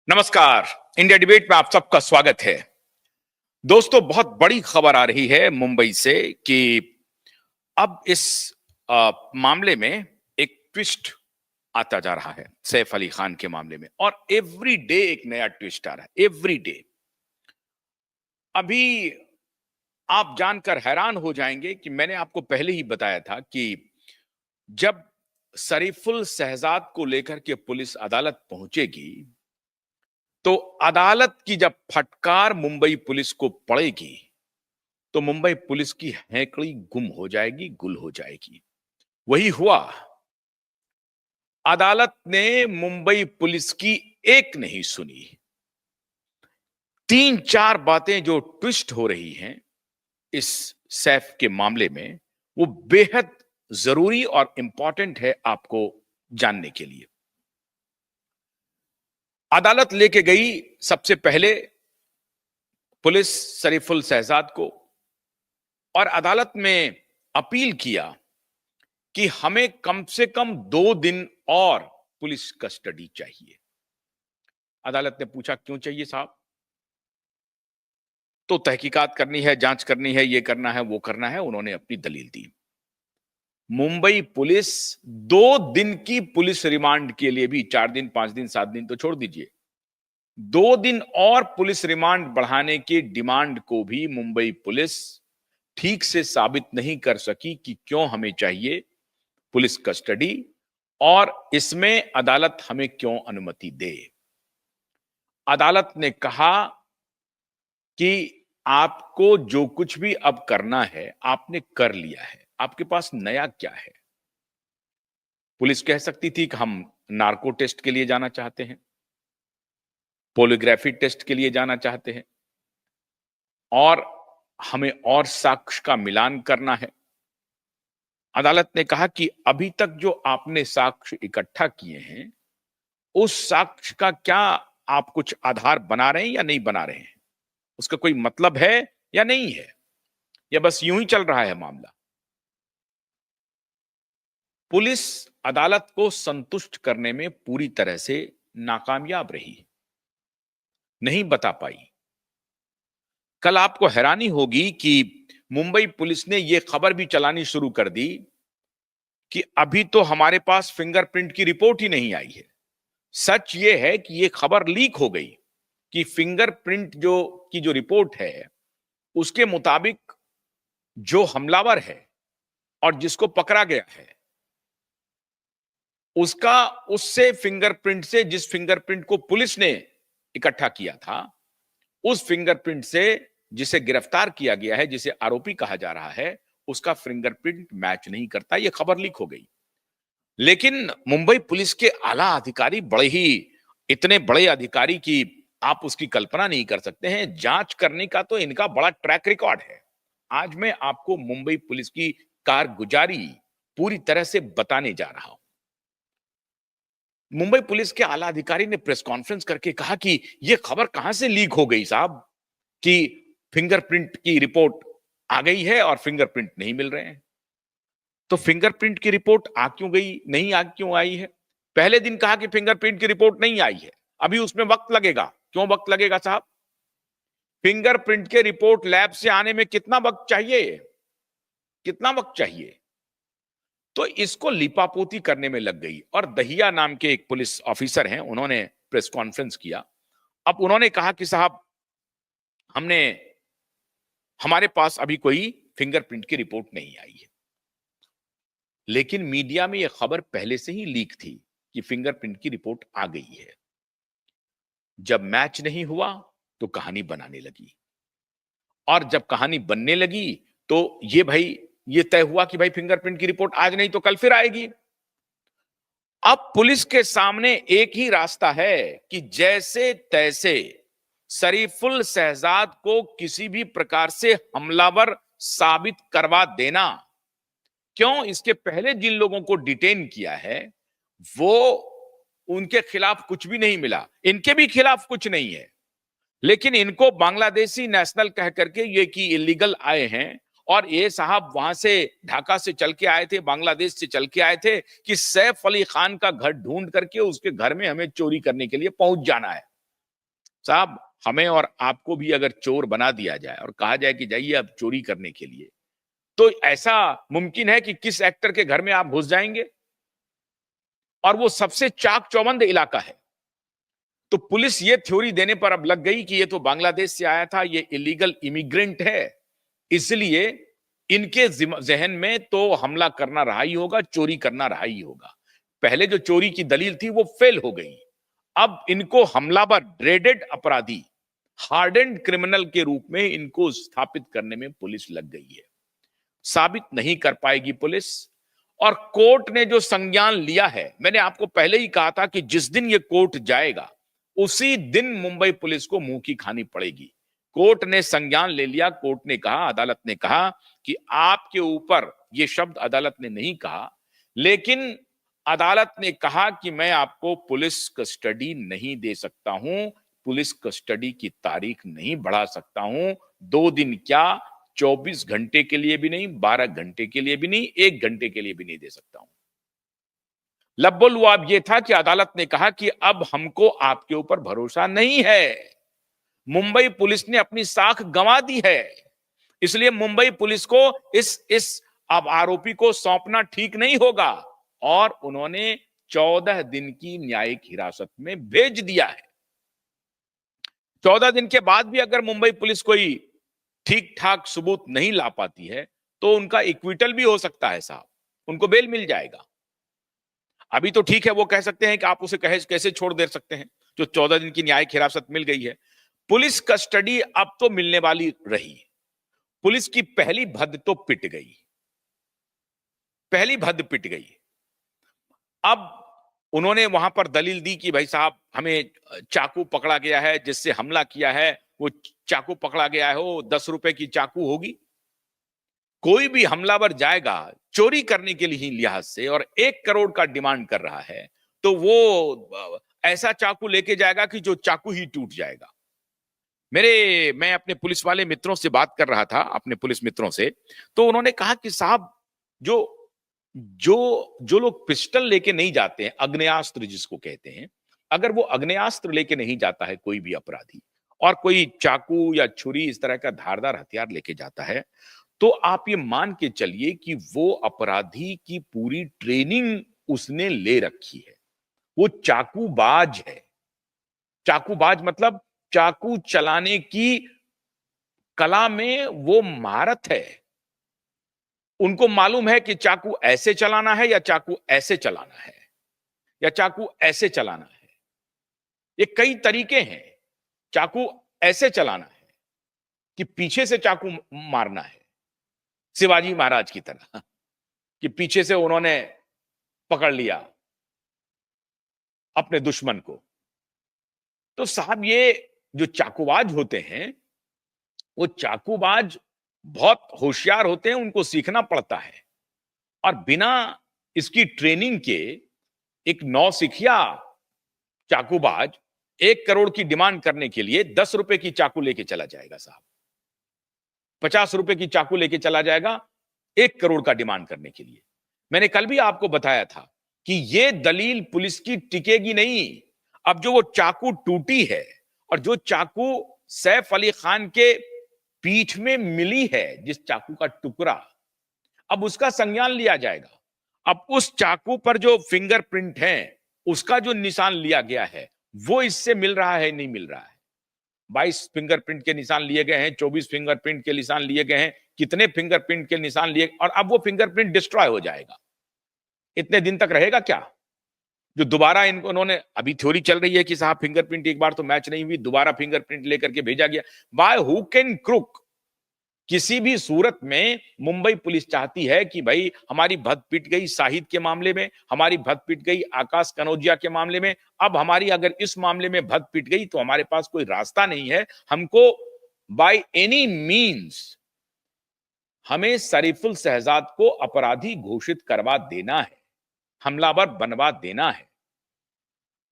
नमस्कार। India debate में आप सबका स्वागत है। दोस्तों, बहुत बड़ी खबर आ रही है मुंबई से कि अब इस मामले में एक ट्विस्ट आता जा रहा है सैफ अली खान के मामले में, और एवरी डे एक नया ट्विस्ट आ रहा है, एवरी डे। अभी आप जानकर हैरान हो जाएंगे कि मैंने आपको पहले ही बताया था कि जब शरीफुल शहजाद को लेकर के पुलिस अदालत पहुंचेगी तो अदालत की जब फटकार मुंबई पुलिस को पड़ेगी तो मुंबई पुलिस की हैकड़ी गुम हो जाएगी, गुल हो जाएगी। वही हुआ। अदालत ने मुंबई पुलिस की एक नहीं सुनी। तीन चार बातें जो ट्विस्ट हो रही हैं इस सैफ के मामले में, वो बेहद जरूरी और इंपॉर्टेंट है आपको जानने के लिए। अदालत लेके गई सबसे पहले पुलिस शरीफुल शहजाद को, और अदालत में अपील किया कि हमें कम से कम 2 दिन और पुलिस कस्टडी चाहिए। अदालत ने पूछा, क्यों चाहिए साहब? तो तहकीकात करनी है, जांच करनी है, ये करना है, वो करना है। उन्होंने अपनी दलील दी। मुंबई पुलिस 2 दिन की पुलिस रिमांड के लिए भी, 4 दिन, 5 दिन, 7 दिन तो छोड़ दीजिए, 2 दिन और पुलिस रिमांड बढ़ाने की डिमांड को भी मुंबई पुलिस ठीक से साबित नहीं कर सकी कि क्यों हमें चाहिए पुलिस कस्टडी और इसमें अदालत हमें क्यों अनुमति दे। अदालत ने कहा कि आपको जो कुछ भी अब करना है आपने कर लिया है, आपके पास नया क्या है। पुलिस कह सकती थी कि हम नार्को टेस्ट के लिए जाना चाहते हैं, पॉलीग्राफी टेस्ट के लिए जाना चाहते हैं, और हमें और साक्ष्य का मिलान करना है। अदालत ने कहा कि अभी तक जो आपने साक्ष्य इकट्ठा किए हैं उस साक्ष्य का क्या आप कुछ आधार बना रहे हैं या नहीं बना रहे हैं, उसका कोई मतलब है या नहीं है, या बस यूं ही चल रहा है मामला। पुलिस अदालत को संतुष्ट करने में पूरी तरह से नाकामयाब रही, नहीं बता पाई। कल आपको हैरानी होगी कि मुंबई पुलिस ने यह खबर भी चलानी शुरू कर दी कि अभी तो हमारे पास फिंगरप्रिंट की रिपोर्ट ही नहीं आई है। सच यह है कि यह खबर लीक हो गई कि फिंगरप्रिंट जो रिपोर्ट है उसके मुताबिक जो हमलावर है और जिसको पकड़ा गया है उसका, उससे फिंगरप्रिंट से, जिस फिंगरप्रिंट को पुलिस ने इकट्ठा किया था, उस फिंगरप्रिंट से जिसे गिरफ्तार किया गया है, जिसे आरोपी कहा जा रहा है, उसका फिंगरप्रिंट मैच नहीं करता। यह खबर लीक हो गई। लेकिन मुंबई पुलिस के आला अधिकारी इतने बड़े अधिकारी की आप उसकी कल्पना नहीं कर सकते हैं। जांच करने का तो इनका बड़ा ट्रैक रिकॉर्ड है। आज मैं आपको मुंबई पुलिस की कारगुजारी पूरी तरह से बताने जा रहा हूं। मुंबई पुलिस के आला अधिकारी ने प्रेस कॉन्फ्रेंस करके कहा कि यह खबर कहां से लीक हो गई साहब कि फिंगरप्रिंट की रिपोर्ट आ गई है और फिंगरप्रिंट नहीं मिल रहे हैं। तो फिंगरप्रिंट की रिपोर्ट आ क्यों गई, नहीं आ क्यों आई है? पहले दिन कहा कि फिंगरप्रिंट की रिपोर्ट नहीं आई है, अभी उसमें वक्त लगेगा। क्यों वक्त लगेगा साहब? फिंगरप्रिंट के रिपोर्ट लैब से आने में कितना वक्त चाहिए, कितना वक्त चाहिए? तो इसको लिपापोती करने में लग गई। और दहिया नाम के एक पुलिस ऑफिसर हैं, उन्होंने प्रेस कॉन्फ्रेंस किया। अब उन्होंने कहा कि साहब हमारे पास अभी कोई फिंगरप्रिंट की रिपोर्ट नहीं आई है। लेकिन मीडिया में यह खबर पहले से ही लीक थी कि फिंगरप्रिंट की रिपोर्ट आ गई है। जब मैच नहीं हुआ तो कहानी बनाने लगी, और जब कहानी बनने लगी तो ये तय हुआ कि भाई फिंगरप्रिंट की रिपोर्ट आज नहीं तो कल फिर आएगी। अब पुलिस के सामने एक ही रास्ता है कि जैसे तैसे शरीफुल शहजाद को किसी भी प्रकार से हमलावर साबित करवा देना। क्यों? इसके पहले जिन लोगों को डिटेन किया है वो, उनके खिलाफ कुछ भी नहीं मिला, इनके भी खिलाफ कुछ नहीं है, लेकिन इनको बांग्लादेशी नेशनल कह करके ये कि इलीगल आए हैं, और ये साहब वहां से ढाका से चल के आए थे, बांग्लादेश से चल के आए थे कि सैफ अली खान का घर ढूंढ करके उसके घर में हमें चोरी करने के लिए पहुंच जाना है। साहब, हमें और आपको भी अगर चोर बना दिया जाए और कहा जाए कि जाइए अब चोरी करने के लिए, तो ऐसा मुमकिन है कि किस एक्टर के घर में आप घुस जाएंगे? और वो सबसे चाक चौबंद इलाका है। तो पुलिस ये थ्योरी देने पर अब लग गई कि ये तो बांग्लादेश से आया था, ये इलीगल इमिग्रेंट है, इसलिए इनके जहन में तो हमला करना रहा ही होगा, चोरी करना रहा ही होगा। पहले जो चोरी की दलील थी वो फेल हो गई। अब इनको हमलावर, ड्रेडेड अपराधी, हार्डेंड क्रिमिनल के रूप में इनको स्थापित करने में पुलिस लग गई है। साबित नहीं कर पाएगी पुलिस। और कोर्ट ने जो संज्ञान लिया है, मैंने आपको पहले ही कहा था कि जिस दिन ये कोर्ट जाएगा उसी दिन मुंबई पुलिस को मुंह की खानी पड़ेगी। कोर्ट ने संज्ञान ले लिया। कोर्ट ने कहा, अदालत ने कहा कि आपके ऊपर, ये शब्द अदालत ने नहीं कहा, लेकिन अदालत ने कहा कि मैं आपको पुलिस कस्टडी नहीं दे सकता हूं, पुलिस कस्टडी की तारीख नहीं बढ़ा सकता हूं। 2 दिन क्या, 24 घंटे के लिए भी नहीं, 12 घंटे के लिए भी नहीं, 1 घंटे के लिए भी नहीं दे सकता हूं। लब्बो लुआब ये था कि अदालत ने कहा कि अब हमको आपके ऊपर भरोसा नहीं है। मुंबई पुलिस ने अपनी साख गंवा दी है, इसलिए मुंबई पुलिस को इस अब आरोपी को सौंपना ठीक नहीं होगा। और उन्होंने 14 दिन की न्यायिक हिरासत में भेज दिया है। 14 दिन के बाद भी अगर मुंबई पुलिस कोई ठीक ठाक सबूत नहीं ला पाती है तो उनका इक्विटल भी हो सकता है साहब, उनको बेल मिल जाएगा। अभी तो ठीक है, वो कह सकते हैं कि आप उसे कैसे छोड़ दे सकते हैं, जो 14 दिन की न्यायिक हिरासत मिल गई है। पुलिस कस्टडी अब तो मिलने वाली रही। पुलिस की पहली भद्द तो पिट गई, पहली भद्द पिट गई। अब उन्होंने वहां पर दलील दी कि भाई साहब, हमें चाकू पकड़ा गया है, जिससे हमला किया है वो चाकू पकड़ा गया है, वो 10 रुपए की चाकू होगी। कोई भी हमलावर जाएगा चोरी करने के लिए लिहाज से और 1 करोड़ का डिमांड कर रहा है, तो वो ऐसा चाकू लेके जाएगा कि जो चाकू ही टूट जाएगा। मैं अपने पुलिस वाले मित्रों से बात कर रहा था, अपने पुलिस मित्रों से, तो उन्होंने कहा कि साहब, जो जो जो लोग पिस्टल लेके नहीं जाते हैं, आग्नेयास्त्र जिसको कहते हैं, अगर वो आग्नेयास्त्र लेके नहीं जाता है कोई भी अपराधी, और कोई चाकू या छुरी इस तरह का धारदार हथियार लेके जाता है, तो आप ये मान के चलिए कि वो अपराधी की पूरी ट्रेनिंग उसने ले रखी है। वो चाकूबाज है। चाकूबाज मतलब चाकू चलाने की कला में वो महारत है। उनको मालूम है कि चाकू ऐसे चलाना है या चाकू ऐसे चलाना है या चाकू ऐसे चलाना है। ये कई तरीके हैं। चाकू ऐसे चलाना है कि पीछे से चाकू मारना है, शिवाजी महाराज की तरह, कि पीछे से उन्होंने पकड़ लिया अपने दुश्मन को। तो साहब, ये जो चाकूबाज होते हैं, वो चाकूबाज बहुत होशियार होते हैं, उनको सीखना पड़ता है। और बिना इसकी ट्रेनिंग के एक नौसिखिया चाकूबाज 1 करोड़ की डिमांड करने के लिए 10 रुपए की चाकू लेके चला जाएगा साहब, 50 रुपए की चाकू लेके चला जाएगा 1 करोड़ का डिमांड करने के लिए। मैंने कल भी आपको बताया था कि यह दलील पुलिस की टिकेगी नहीं। अब जो वो चाकू टूटी है और जो चाकू सैफ अली खान के पीठ में मिली है, जिस चाकू का टुकड़ा, अब उसका संज्ञान लिया जाएगा। अब उस चाकू पर जो फिंगरप्रिंट है, उसका जो निशान लिया गया है, वो इससे मिल रहा है नहीं मिल रहा है। 22 फिंगरप्रिंट के निशान लिए गए हैं, 24 फिंगरप्रिंट के निशान लिए गए हैं, कितने फिंगरप्रिंट के निशान लिए, और अब वो फिंगरप्रिंट डिस्ट्रॉय हो जाएगा। इतने दिन तक रहेगा क्या? जो दोबारा उन्होंने, अभी थ्योरी चल रही है कि साहब फिंगरप्रिंट एक बार तो मैच नहीं हुई, दोबारा फिंगरप्रिंट लेकर के भेजा गया। बाय हुक एंड क्रुक, किसी भी सूरत में मुंबई पुलिस चाहती है कि भाई हमारी भद्द पिट गई शाहिद के मामले में, हमारी भद्द पिट गई आकाश कनौजिया के मामले में, अब हमारी अगर इस मामले में भद्द पिट गई तो हमारे पास कोई रास्ता नहीं है, हमको बाय एनी मीन्स हमें शरीफुल शहजाद को अपराधी घोषित करवा देना है, हमलावर बनवा देना है।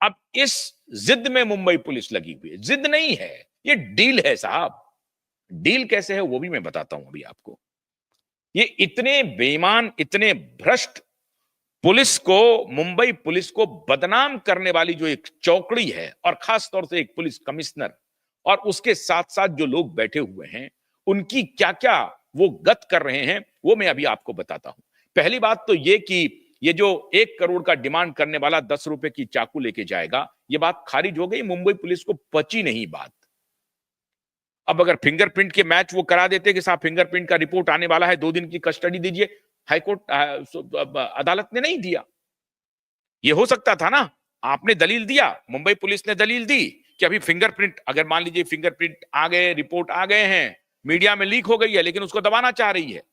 अब इस जिद में मुंबई पुलिस लगी हुई है। जिद नहीं है, ये डील है साहब। डील कैसे है वो भी मैं बताता हूं अभी आपको। ये इतने बेईमान, इतने भ्रष्ट पुलिस को, मुंबई पुलिस को बदनाम करने वाली जो एक चौकड़ी है, और खास तौर से एक पुलिस कमिश्नर और उसके साथ साथ जो लोग बैठे हुए हैं उनकी क्या क्या वो गत कर रहे हैं वो मैं अभी आपको बताता हूं। पहली बात तो ये कि ये जो 1 करोड़ का डिमांड करने वाला 10 रुपए की चाकू लेके जाएगा, ये बात खारिज हो गई। मुंबई पुलिस को पची नहीं बात। अब अगर फिंगरप्रिंट के मैच वो करा देते कि साहब फिंगरप्रिंट का रिपोर्ट आने वाला है, 2 दिन की कस्टडी दीजिए, हाईकोर्ट अदालत ने नहीं दिया। ये हो सकता था ना, आपने दलील दिया, मुंबई पुलिस ने दलील दी कि अभी फिंगरप्रिंट, अगर मान लीजिए फिंगरप्रिंट आ गए, रिपोर्ट आ गए हैं, मीडिया में लीक हो गई है, लेकिन उसको दबाना चाह रही है।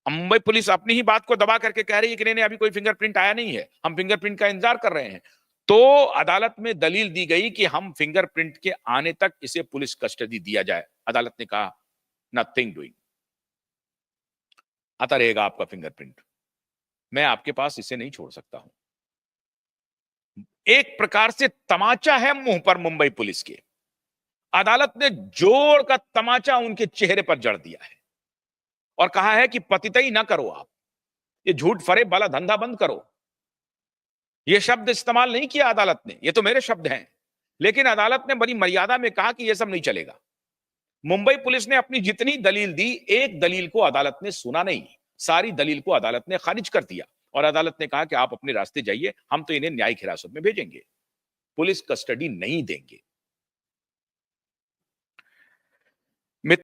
मुंबई पुलिस अपनी ही बात को दबा करके कह रही है कि नहीं अभी कोई फिंगरप्रिंट आया नहीं है, हम फिंगरप्रिंट का इंतजार कर रहे हैं। तो अदालत में दलील दी गई कि हम फिंगरप्रिंट के आने तक इसे पुलिस कस्टडी दिया जाए। अदालत ने कहा नथिंग डूइंग, आता रहेगा आपका फिंगरप्रिंट, मैं आपके पास इसे नहीं छोड़ सकता हूं। एक प्रकार से तमाचा है मुंह पर मुंबई पुलिस के। अदालत ने जोर का तमाचा उनके चेहरे पर जड़ दिया है और कहा है कि पतितई ना करो, आप ये झूठ फरेब वाला धंधा बंद करो। ये शब्द इस्तेमाल नहीं किया अदालत ने, ये तो मेरे शब्द हैं, लेकिन अदालत ने बड़ी मर्यादा में कहा कि ये सब नहीं चलेगा। मुंबई पुलिस ने अपनी जितनी दलील दी, एक दलील को अदालत ने सुना नहीं, सारी दलील को अदालत ने खारिज कर दिया और अदालत ने कहा कि आप अपने रास्ते जाइए, हम तो इन्हें न्यायिक हिरासत में भेजेंगे, पुलिस कस्टडी नहीं देंगे।